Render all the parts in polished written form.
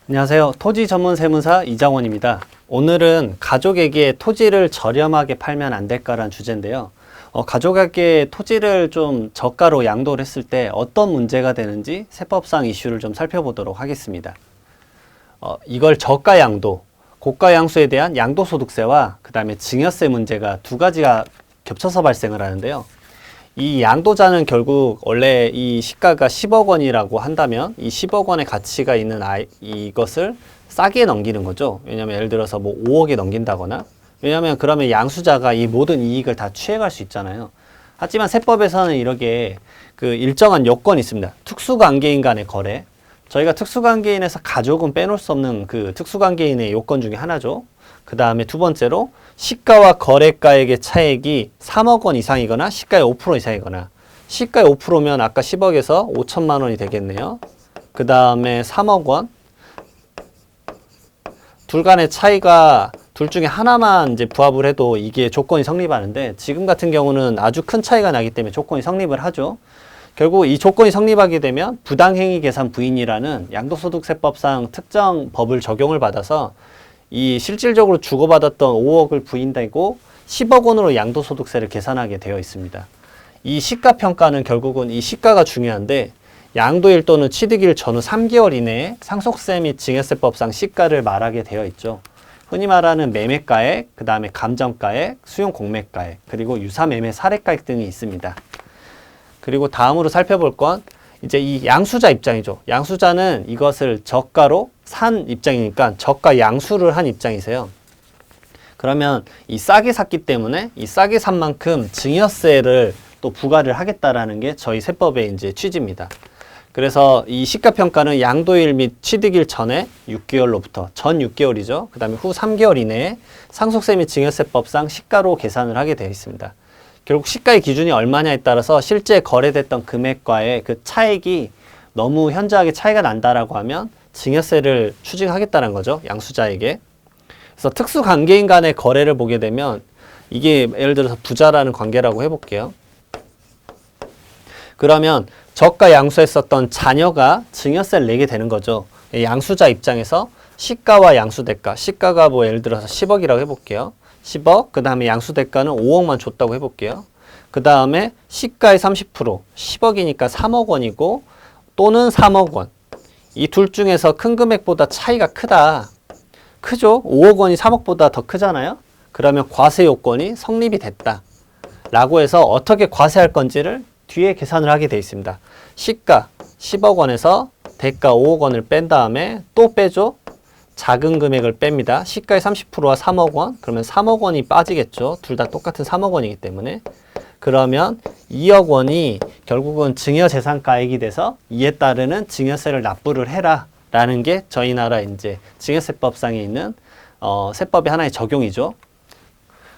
안녕하세요. 토지 전문 세무사 이장원입니다. 오늘은 가족에게 토지를 저렴하게 팔면 안 될까라는 주제인데요. 가족에게 토지를 좀 저가로 양도를 했을 때 어떤 문제가 되는지 세법상 이슈를 좀 살펴보도록 하겠습니다. 이걸 저가 양도, 고가 양수에 대한 양도소득세와 그 다음에 증여세 문제가 두 가지가 겹쳐서 발생을 하는데요. 이 양도자는 결국 원래 이 시가가 10억 원이라고 한다면 이 10억 원의 가치가 있는 이것을 싸게 넘기는 거죠. 왜냐하면 예를 들어서 뭐 5억에 넘긴다거나, 왜냐하면 그러면 양수자가 이 모든 이익을 다 취해갈 수 있잖아요. 하지만 세법에서는 이렇게 그 일정한 요건이 있습니다. 특수관계인 간의 거래. 저희가 특수관계인에서 가족은 빼놓을 수 없는 그 특수관계인의 요건 중에 하나죠. 그 다음에 두 번째로 시가와 거래가액의 차액이 3억 원 이상이거나 시가의 5% 이상이거나, 시가의 5%면 아까 10억에서 5천만 원이 되겠네요. 그 다음에 3억 원. 둘 간의 차이가 둘 중에 하나만 이제 부합을 해도 이게 조건이 성립하는데, 지금 같은 경우는 아주 큰 차이가 나기 때문에 조건이 성립을 하죠. 결국 이 조건이 성립하게 되면 부당행위 계산 부인이라는 양도소득세법상 특정 법을 적용을 받아서 이 실질적으로 주고받았던 5억을 부인되고 10억 원으로 양도소득세를 계산하게 되어 있습니다. 이 시가평가는 결국은 이 시가가 중요한데, 양도일 또는 취득일 전후 3개월 이내에 상속세 및 증여세법상 시가를 말하게 되어 있죠. 흔히 말하는 매매가액, 그 다음에 감정가액, 수용공매가액, 그리고 유사매매 사례가액 등이 있습니다. 그리고 다음으로 살펴볼 건 이제 이 양수자 입장이죠. 양수자는 이것을 저가로 산 입장이니까 저가 양수를 한 입장이세요. 그러면 이 싸게 샀기 때문에 이 싸게 산 만큼 증여세를 또 부과를 하겠다라는 게 저희 세법의 이제 취지입니다. 그래서 이 시가평가는 양도일 및 취득일 전에 6개월로부터 전 6개월이죠. 그 다음에 후 3개월 이내에 상속세 및 증여세법상 시가로 계산을 하게 되어 있습니다. 결국 시가의 기준이 얼마냐에 따라서 실제 거래됐던 금액과의 그 차액이 너무 현저하게 차이가 난다라고 하면 증여세를 추징하겠다는 거죠. 양수자에게. 그래서 특수관계인 간의 거래를 보게 되면 이게 예를 들어서 부자라는 관계라고 해볼게요. 그러면 저가 양수했었던 자녀가 증여세를 내게 되는 거죠. 양수자 입장에서 시가와 양수대가, 시가가 뭐 예를 들어서 10억이라고 해볼게요. 10억, 그 다음에 양수대가는 5억만 줬다고 해볼게요. 그 다음에 시가의 30%, 10억이니까 3억 원이고 또는 3억 원. 이 둘 중에서 큰 금액보다 차이가 크다. 크죠? 5억 원이 3억보다 더 크잖아요? 그러면 과세 요건이 성립이 됐다. 라고 해서 어떻게 과세할 건지를 뒤에 계산을 하게 되어 있습니다. 시가 10억 원에서 대가 5억 원을 뺀 다음에 또 빼죠? 작은 금액을 뺍니다. 시가의 30%와 3억 원, 그러면 3억 원이 빠지겠죠. 둘 다 똑같은 3억 원이기 때문에. 그러면 2억 원이 결국은 증여재산가액이 돼서 이에 따르는 증여세를 납부를 해라 라는 게 저희 나라 이제 증여세법상에 있는 세법의 하나의 적용이죠.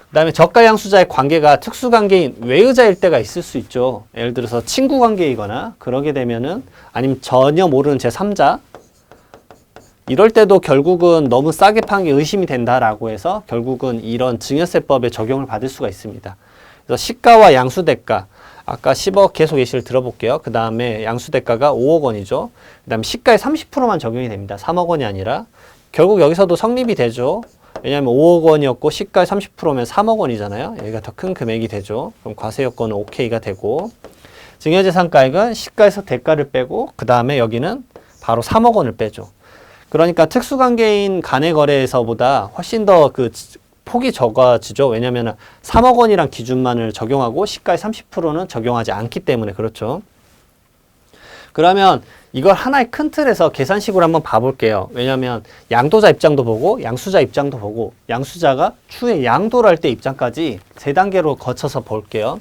그 다음에 저가양수자의 관계가 특수관계인 외의자일 때가 있을 수 있죠. 예를 들어서 친구관계이거나 그러게 되면은, 아니면 전혀 모르는 제3자, 이럴 때도 결국은 너무 싸게 판 게 의심이 된다라고 해서 결국은 이런 증여세법에 적용을 받을 수가 있습니다. 그래서 시가와 양수대가, 아까 10억 계속 예시를 들어볼게요. 그 다음에 양수대가가 5억 원이죠. 그 다음에 시가의 30%만 적용이 됩니다. 3억 원이 아니라. 결국 여기서도 성립이 되죠. 왜냐하면 5억 원이었고 시가의 30%면 3억 원이잖아요. 여기가 더 큰 금액이 되죠. 그럼 과세 요건은 OK가 되고, 증여재산가액은 시가에서 대가를 빼고 그 다음에 여기는 바로 3억 원을 빼죠. 그러니까 특수관계인 간의 거래에서보다 훨씬 더 그 폭이 적어지죠. 왜냐하면 3억 원이란 기준만을 적용하고 시가의 30%는 적용하지 않기 때문에 그렇죠. 그러면 이걸 하나의 큰 틀에서 계산식으로 한번 봐볼게요. 왜냐하면 양도자 입장도 보고 양수자 입장도 보고, 양수자가 추후에 양도를 할 때 입장까지 세 단계로 거쳐서 볼게요.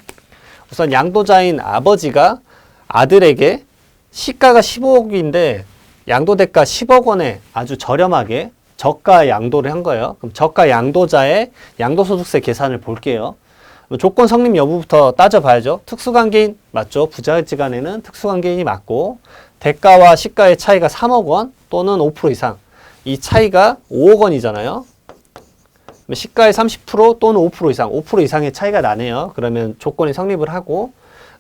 우선 양도자인 아버지가 아들에게 시가가 15억인데 양도대가 10억 원에 아주 저렴하게 저가 양도를 한 거예요. 그럼 저가 양도자의 양도소득세 계산을 볼게요. 조건 성립 여부부터 따져봐야죠. 특수관계인 맞죠? 부자지간에는 특수관계인이 맞고, 대가와 시가의 차이가 3억 원 또는 5% 이상, 이 차이가 5억 원이잖아요. 시가의 30% 또는 5% 이상, 5% 이상의 차이가 나네요. 그러면 조건이 성립을 하고,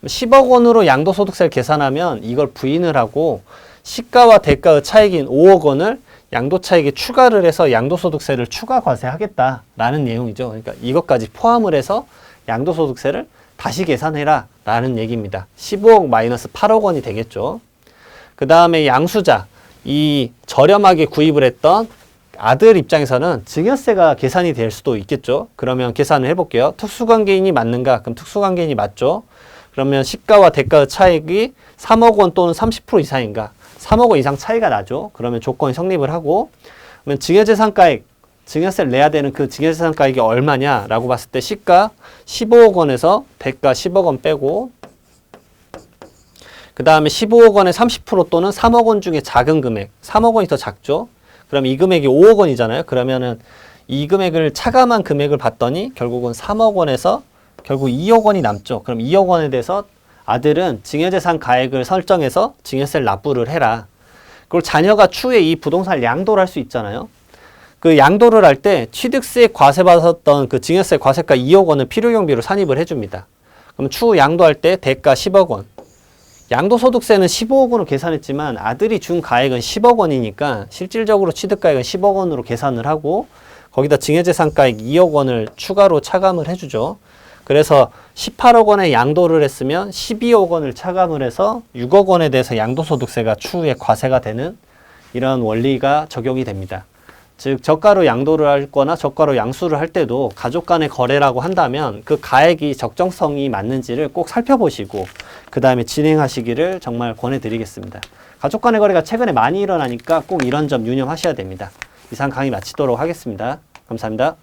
10억 원으로 양도소득세를 계산하면 이걸 부인을 하고 시가와 대가의 차익인 5억 원을 양도 차익에 추가를 해서 양도소득세를 추가 과세하겠다라는 내용이죠. 그러니까 이것까지 포함을 해서 양도소득세를 다시 계산해라 라는 얘기입니다. 15억 마이너스 8억 원이 되겠죠. 그 다음에 양수자, 이 저렴하게 구입을 했던 아들 입장에서는 증여세가 계산이 될 수도 있겠죠. 그러면 계산을 해볼게요. 특수관계인이 맞는가? 그럼 특수관계인이 맞죠. 그러면 시가와 대가의 차익이 3억 원 또는 30% 이상인가? 3억 원 이상 차이가 나죠. 그러면 조건이 성립을 하고, 그러면 증여재산가액, 증여세를 내야 되는 그 증여재산가액이 얼마냐라고 봤을 때 시가 15억 원에서 대가 10억 원 빼고, 그 다음에 15억 원의 30% 또는 3억 원 중에 작은 금액, 3억 원이 더 작죠. 그럼 이 금액이 5억 원이잖아요. 그러면은 이 금액을 차감한 금액을 봤더니 결국은 3억 원에서 결국 2억 원이 남죠. 그럼 2억 원에 대해서 아들은 증여재산 가액을 설정해서 증여세를 납부를 해라. 그리고 자녀가 추후에 이 부동산을 양도를 할 수 있잖아요. 그 양도를 할 때 취득세 과세받았던 그 증여세 과세가 2억 원을 필요경비로 산입을 해줍니다. 그럼 추후 양도할 때 대가 10억 원. 양도소득세는 15억 원으로 계산했지만 아들이 준 가액은 10억 원이니까 실질적으로 취득가액은 10억 원으로 계산을 하고 거기다 증여재산가액 2억 원을 추가로 차감을 해주죠. 그래서 18억 원에 양도를 했으면 12억 원을 차감을 해서 6억 원에 대해서 양도소득세가 추후에 과세가 되는 이런 원리가 적용이 됩니다. 즉 저가로 양도를 할 거나 저가로 양수를 할 때도 가족 간의 거래라고 한다면 그 가액이 적정성이 맞는지를 꼭 살펴보시고 그 다음에 진행하시기를 정말 권해드리겠습니다. 가족 간의 거래가 최근에 많이 일어나니까 꼭 이런 점 유념하셔야 됩니다. 이상 강의 마치도록 하겠습니다. 감사합니다.